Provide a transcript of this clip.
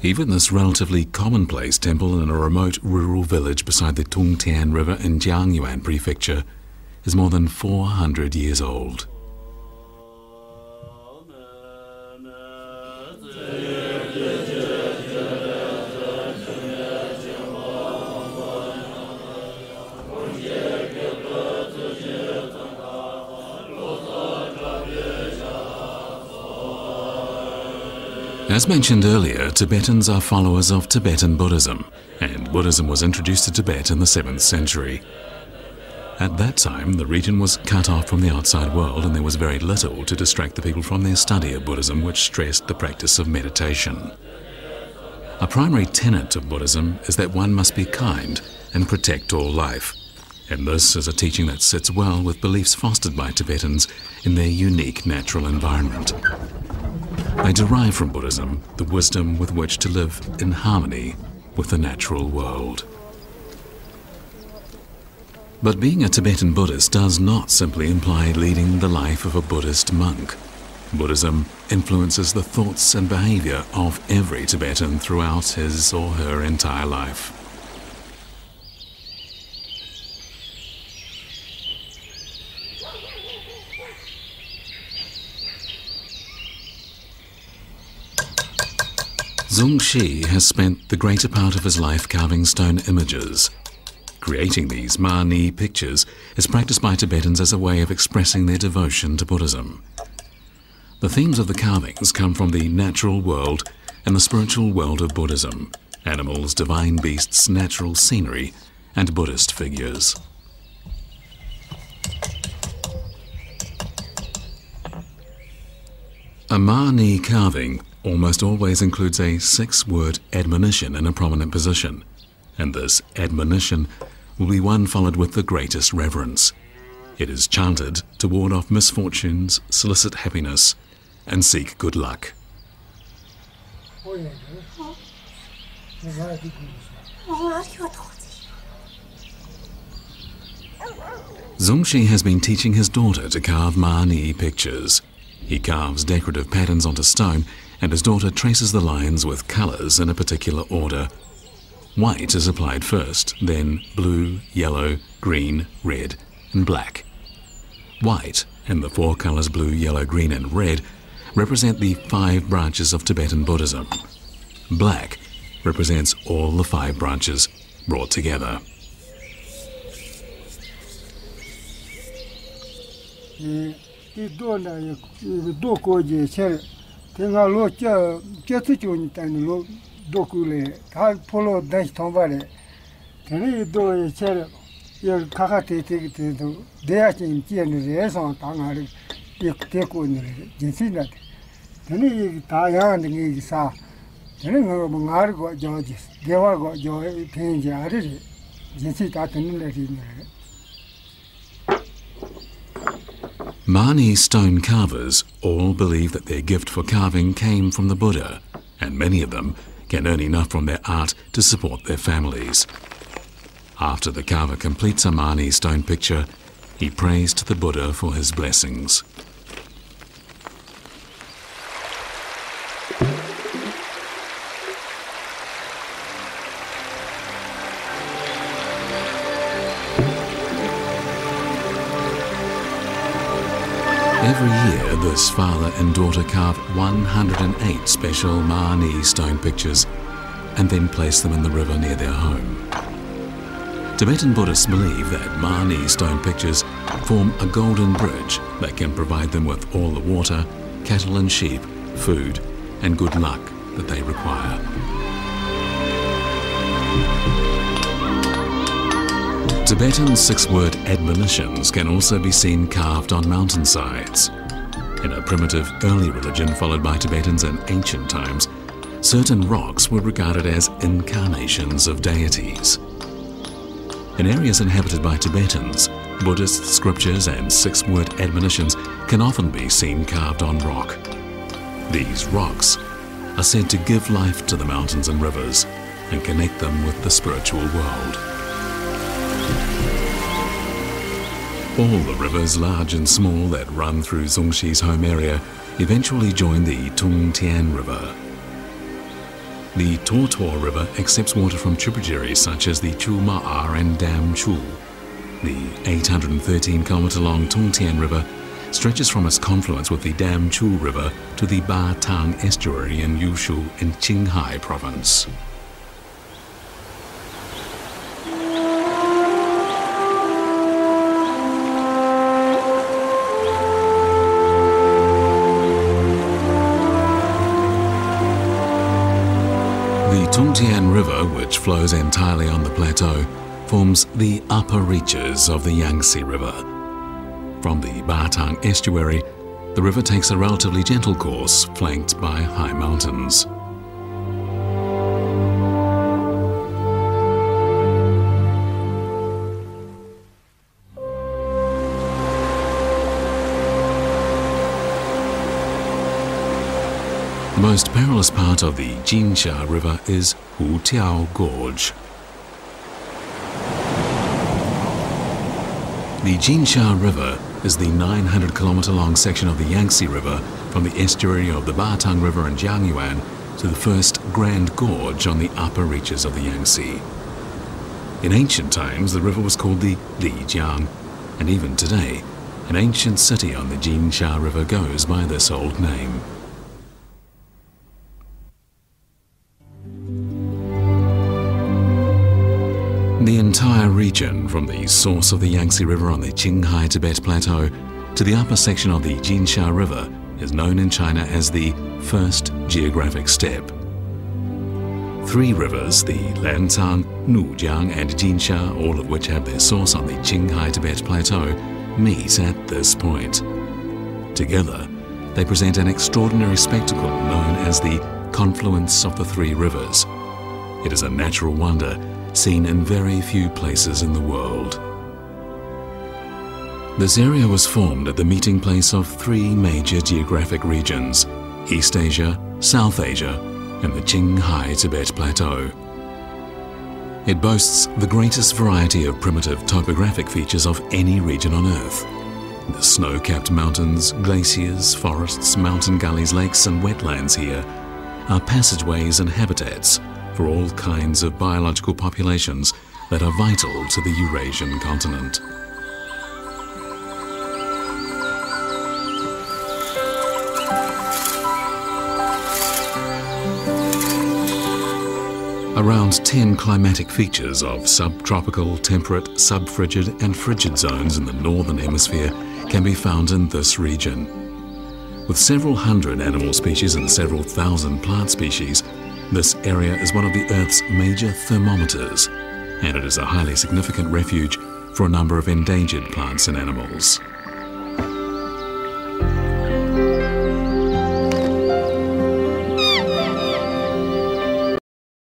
Even this relatively commonplace temple in a remote rural village beside the Tongtian River in Jiangyuan Prefecture is more than 400 years old. As mentioned earlier, Tibetans are followers of Tibetan Buddhism, and Buddhism was introduced to Tibet in the 7th century. At that time, the region was cut off from the outside world, and there was very little to distract the people from their study of Buddhism, which stressed the practice of meditation. A primary tenet of Buddhism is that one must be kind and protect all life, and this is a teaching that sits well with beliefs fostered by Tibetans in their unique natural environment. They derive from Buddhism the wisdom with which to live in harmony with the natural world. But being a Tibetan Buddhist does not simply imply leading the life of a Buddhist monk. Buddhism influences the thoughts and behavior of every Tibetan throughout his or her entire life. Zongxi has spent the greater part of his life carving stone images. Creating these Ma-Ni pictures is practiced by Tibetans as a way of expressing their devotion to Buddhism. The themes of the carvings come from the natural world and the spiritual world of Buddhism, animals, divine beasts, natural scenery, and Buddhist figures. A Ma-Ni carving almost always includes a 6-word admonition in a prominent position, and this admonition will be one followed with the greatest reverence. It is chanted to ward off misfortunes, solicit happiness, and seek good luck. Zongxi has been teaching his daughter to carve Ma-Ni pictures. He carves decorative patterns onto stone, and his daughter traces the lines with colours in a particular order. White is applied first, then blue, yellow, green, red, and black. White, and the 4 colours blue, yellow, green, and red, represent the 5 branches of Tibetan Buddhism. Black represents all the 5 branches brought together. Ma-Ni stone carvers all believe that their gift for carving came from the Buddha, and many of them can earn enough from their art to support their families. After the carver completes a Ma-Ni stone picture, he prays to the Buddha for his blessings. Every year, this father and daughter carve 108 special Ma-Ni stone pictures and then place them in the river near their home. Tibetan Buddhists believe that Ma-Ni stone pictures form a golden bridge that can provide them with all the water, cattle and sheep, food, and good luck that they require. Tibetan 6-word admonitions can also be seen carved on mountainsides. In a primitive early religion followed by Tibetans in ancient times, certain rocks were regarded as incarnations of deities. In areas inhabited by Tibetans, Buddhist scriptures and 6-word admonitions can often be seen carved on rock. These rocks are said to give life to the mountains and rivers and connect them with the spiritual world. All the rivers, large and small, that run through Zongxi's home area eventually join the Tongtian River. The Tortor River accepts water from tributaries such as the Chu Ma'a and Dam Chu. The 813-kilometre-long Tongtian River stretches from its confluence with the Dam Chu River to the Ba Tang estuary in Yushu in Qinghai province. The Tongtian River, which flows entirely on the plateau, forms the upper reaches of the Yangtze River. From the Batang estuary, the river takes a relatively gentle course, flanked by high mountains. The most perilous part of the Jinsha River is Hutiao Gorge. The Jinsha River is the 900-kilometre-long section of the Yangtze River from the estuary of the Batang River in Jiangyuan to the first Grand Gorge on the upper reaches of the Yangtze. In ancient times, the river was called the Lijiang, and even today, an ancient city on the Jinsha River goes by this old name. The entire region, from the source of the Yangtze River on the Qinghai Tibet Plateau to the upper section of the Jinsha River, is known in China as the First Geographic Step. Three rivers, the Lantang, Nujiang and Jinsha, all of which have their source on the Qinghai Tibet Plateau, meet at this point. Together, they present an extraordinary spectacle known as the confluence of the three rivers. It is a natural wonder seen in very few places in the world. This area was formed at the meeting place of three major geographic regions: East Asia, South Asia, and the Qinghai Tibet Plateau. It boasts the greatest variety of primitive topographic features of any region on Earth. The snow-capped mountains, glaciers, forests, mountain gullies, lakes and wetlands here are passageways and habitats for all kinds of biological populations that are vital to the Eurasian continent. Around 10 climatic features of subtropical, temperate, subfrigid and frigid zones in the northern hemisphere can be found in this region. With several hundred animal species and several thousand plant species, this area is one of the Earth's major thermometers, and it is a highly significant refuge for a number of endangered plants and animals.